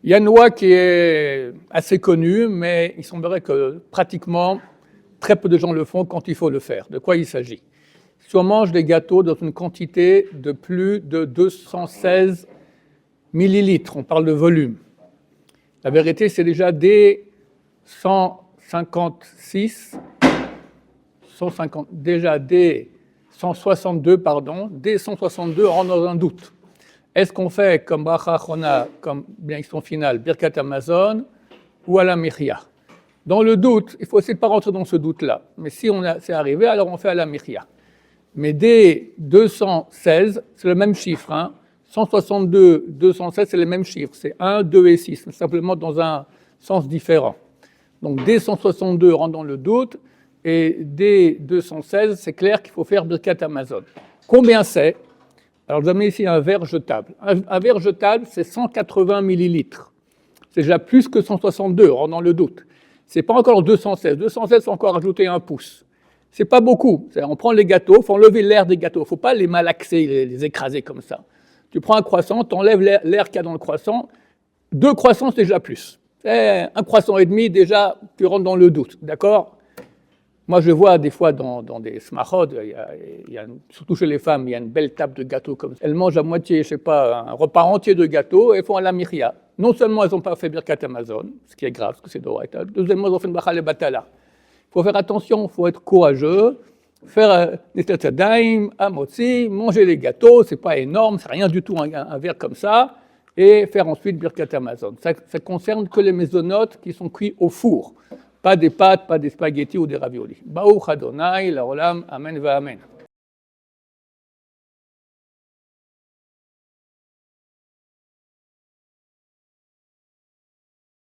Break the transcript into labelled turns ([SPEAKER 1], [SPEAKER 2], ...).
[SPEAKER 1] Il y a une loi qui est assez connue, mais il semblerait que pratiquement très peu de gens le font quand il faut le faire. De quoi il s'agit? Si on mange des gâteaux dans une quantité de plus de 216 millilitres, on parle de volume. La vérité, c'est déjà dès 156, déjà dès 162, dès 162, on rentre dans un doute. Est-ce qu'on fait comme bracha achona, comme bénédiction finale, birkat Hamazon, ou à la michya? Dans le doute, il faut essayer de ne pas rentrer dans ce doute-là. Mais si c'est arrivé, alors on fait à la michya. Mais dès 216, c'est le même chiffre. 162, 216, c'est les mêmes chiffres. C'est 1, 2 et 6, simplement dans un sens différent. Donc dès 162, on rentre dans le doute. Et dès 216, c'est clair qu'il faut faire birkat Hamazon. Combien c'est? Alors, vous avez ici un verre jetable. Un verre jetable, c'est 180 millilitres. C'est déjà plus que 162, on rentre dans le doute. Ce n'est pas encore 216. 216, il faut encore ajouter un pouce. Ce n'est pas beaucoup. On prend les gâteaux, il faut enlever l'air des gâteaux. Il ne faut pas les malaxer, les écraser comme ça. Tu prends un croissant, tu enlèves l'air qu'il y a dans le croissant. 2 croissants, c'est déjà plus. Un croissant et demi, déjà, tu rentres dans le doute. D'accord ? Moi, je vois des fois dans des smachot, surtout chez les femmes, il y a une belle table de gâteaux comme ça. Elles mangent à moitié, je sais pas, un repas entier de gâteaux et font à la michya. Non seulement elles n'ont pas fait birkat Hamazon, ce qui est grave, parce que c'est d'oraita. Deuxièmement, elles ont fait une bracha le batala. Il faut faire attention, il faut être courageux, faire netat yadayim, amotzi, manger les gâteaux, c'est pas énorme, c'est rien du tout un verre comme ça, et faire ensuite birkat Hamazon. Ça concerne que les mésonotes qui sont cuits au four. Pas des pâtes, pas des spaghettis ou des raviolis. Baruch Adonai, la olam, amen va amen.